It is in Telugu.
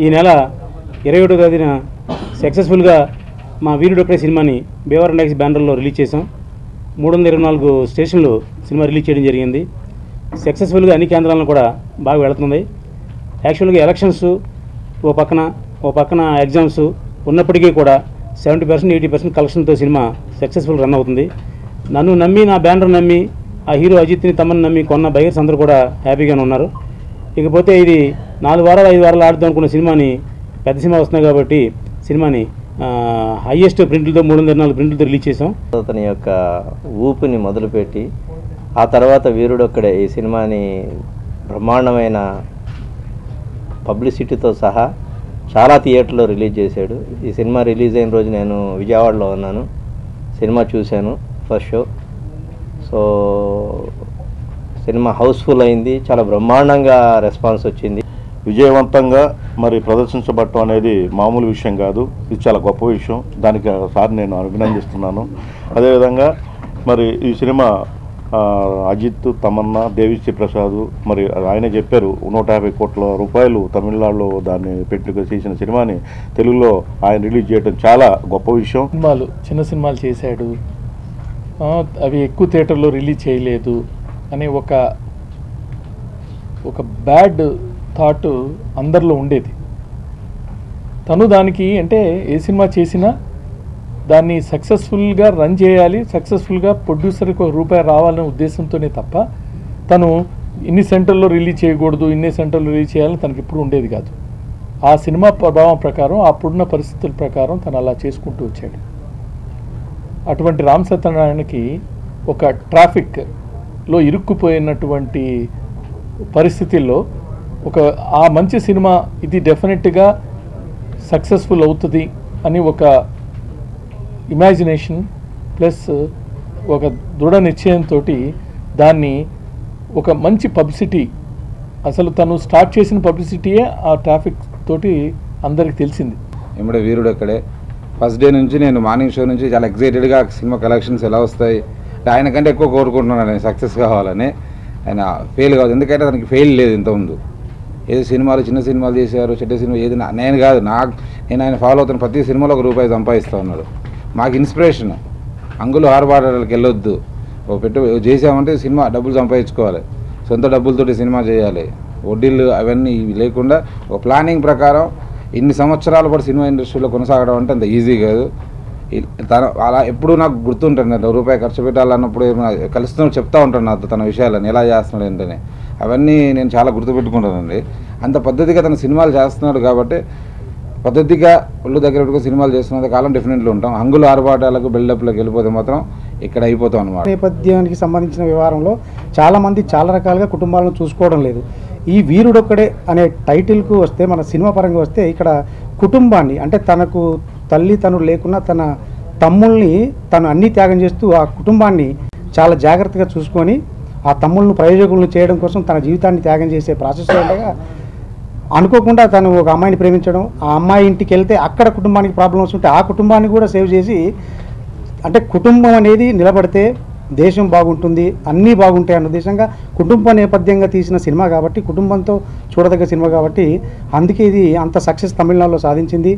ఈ నెల 27వ తేదీన సక్సెస్ఫుల్గా మా వీరుడొక్కడే సినిమాని బేవర్ ఇండెక్స్ బ్యానర్లో రిలీజ్ చేసాం. 324 స్టేషన్లు సినిమా రిలీజ్ చేయడం జరిగింది. సక్సెస్ఫుల్గా అన్ని కేంద్రాలను కూడా బాగా వెళుతుంది. యాక్చువల్గా ఎలక్షన్స్ ఓ పక్కన ఎగ్జామ్స్ ఉన్నప్పటికీ కూడా 70% 80% కలెక్షన్తో సినిమా సక్సెస్ఫుల్ రన్ అవుతుంది. నన్ను నమ్మి, నా బ్యానర్ నమ్మి, ఆ హీరో అజిత్ని తమని నమ్మి కొన్న బయర్స్ అందరూ కూడా హ్యాపీగానే ఉన్నారు. ఇకపోతే ఇది 4 వారాలు 5 వారాలు ఆడుతూ అనుకున్న సినిమాని పెద్ద సినిమా వస్తున్నాయి కాబట్టి సినిమాని హైయెస్ట్ ప్రింట్లతో 304 ప్రింట్లతో రిలీజ్ చేసాం. అతని యొక్క ఊపిని మొదలుపెట్టి ఆ తర్వాత వీరుడొక్కడే ఈ సినిమాని బ్రహ్మాండమైన పబ్లిసిటీతో సహా చాలా థియేటర్లో రిలీజ్ చేశాడు. ఈ సినిమా రిలీజ్ అయిన రోజు నేను విజయవాడలో ఉన్నాను. సినిమా చూశాను first show. So cinema house full అయింది, చాలా బ్రహ్మాండంగా రెస్పాన్స్ వచ్చింది. విజయవంతంగా మరి ప్రదర్శించబడటం అనేది మామూలు విషయం కాదు, ఇది చాలా గొప్ప విషయం. దానికి సార్ నేను అభినందిస్తున్నాను. అదేవిధంగా మరి ఈ సినిమా అజిత్, తమన్నా, దేవిశ్రీ ప్రసాద్ మరి ఆయనే చెప్పారు 150 కోట్ల రూపాయలు తమిళనాడులో దాన్ని పెట్టుకు చేసిన సినిమాని తెలుగులో ఆయన రిలీజ్ చేయడం చాలా గొప్ప విషయం. చిన్న సినిమాలు చేశాడు, అవి ఎక్కువ థియేటర్లో రిలీజ్ చేయలేదు అనే ఒక బ్యాడ్ థాట్ అందరిలో ఉండేది. తను దానికి అంటే ఏ సినిమా చేసినా దాన్ని సక్సెస్ఫుల్గా రన్ చేయాలి, సక్సెస్ఫుల్గా ప్రొడ్యూసర్కి ₹1 రావాలనే ఉద్దేశంతోనే తప్ప తను ఇన్ని సెంటర్లో రిలీజ్ చేయకూడదు, ఇన్ని సెంటర్లో రిలీజ్ చేయాలని తనకి ఎప్పుడు ఉండేది కాదు. ఆ సినిమా ప్రభావం ప్రకారం, అప్పుడున్న పరిస్థితుల ప్రకారం తను అలా చేసుకుంటూ వచ్చాడు. అటువంటి రామ్ సత్యనారాయణకి ఒక ట్రాఫిక్లో ఇరుక్కుపోయినటువంటి పరిస్థితుల్లో ఆ మంచి సినిమా ఇది డెఫినెట్గా సక్సెస్ఫుల్ అవుతుంది అని ఒక ఇమాజినేషన్ ప్లస్ ఒక దృఢ నిశ్చయంతో దాన్ని ఒక మంచి పబ్లిసిటీ, అసలు తను స్టార్ట్ చేసిన పబ్లిసిటీయే ఆ ట్రాఫిక్ తోటి అందరికి తెలిసింది. ఎమ్మడే వీరుడొక్కడే ఫస్ట్ డే నుంచి నేను మార్నింగ్ షో నుంచి చాలా ఎక్సైటెడ్గా సినిమా కలెక్షన్స్ ఎలా వస్తాయి ఆయన కంటే ఎక్కువ కోరుకుంటున్నాను. ఆయన సక్సెస్ కావాలని, ఆయన ఫెయిల్ కావద్దు. ఎందుకంటే తనకి ఫెయిల్ లేదు ఇంతకుముందు. ఏదో సినిమాలు చిన్న సినిమాలు చేశారు, చెడ్డ సినిమా ఏది నేను కాదు, నేను ఆయన ఫాలో అవుతాను. ప్రతి సినిమాలో ₹1 సంపాదిస్తూ ఉన్నాడు. మాకు ఇన్స్పిరేషన్. అంగులు ఆర్భాటాలకు వెళ్ళొద్దు, చేసామంటే సినిమా డబ్బులు సంపాదించుకోవాలి, సొంత డబ్బులతోటి సినిమా చేయాలి, వడ్డీలు అవన్నీ లేకుండా ఒక ప్లానింగ్ ప్రకారం ఇన్ని సంవత్సరాల పాటు సినిమా ఇండస్ట్రీలో కొనసాగడం అంటే అంత ఈజీ కాదు. అలా ఎప్పుడు నాకు గుర్తుంటాను. ₹1 ఖర్చు పెట్టాలన్నప్పుడు కలుస్తున్నాడు, చెప్తా ఉంటాను నాతో తన విషయాలను ఎలా చేస్తున్నాడు ఏంటనే. అవన్నీ నేను చాలా గుర్తుపెట్టుకుంటానండి. అంత పద్ధతిగా తన సినిమాలు చేస్తున్నాడు కాబట్టి పద్ధతిగా ఒళ్ళు దగ్గర పెట్టుకుని సినిమాలు చేస్తున్నంత కాలం డెఫినెట్లీ ఉంటాం. హంగులు ఆర్భాటాలకు బిల్డప్లకు వెళ్ళిపోతే మాత్రం ఇక్కడ అయిపోతాం అన్నమాట. నేపథ్యానికి సంబంధించిన వ్యవహారంలో చాలామంది చాలా రకాలుగా కుటుంబాలను చూసుకోవడం లేదు. ఈ వీరుడొక్కడే అనే టైటిల్కు వస్తే, మన సినిమా పరంగా వస్తే, ఇక్కడ కుటుంబాన్ని అంటే తనకు తల్లి తను లేకున్నా తన తమ్ముల్ని తను అన్నీ త్యాగం చేస్తూ ఆ కుటుంబాన్ని చాలా జాగ్రత్తగా చూసుకొని ఆ తమ్ముళ్ళను ప్రయోజకులను చేయడం కోసం తన జీవితాన్ని త్యాగం చేసే ప్రాసెస్లో ఉండగా అనుకోకుండా తను ఒక అమ్మాయిని ప్రేమించడం, ఆ అమ్మాయి ఇంటికి వెళ్తే అక్కడ కుటుంబానికి ప్రాబ్లమ్స్ ఉంటే ఆ కుటుంబాన్ని కూడా సేవ్ చేసి, అంటే కుటుంబం అనేది నిలబడితే దేశం బాగుంటుంది, అన్నీ బాగుంటాయి అన్న ఉద్దేశంగా కుటుంబ నేపథ్యంగా తీసిన సినిమా కాబట్టి, కుటుంబంతో చూడదగ్గ సినిమా కాబట్టి అందుకే ఇది అంత సక్సెస్ తమిళనాడులో సాధించింది.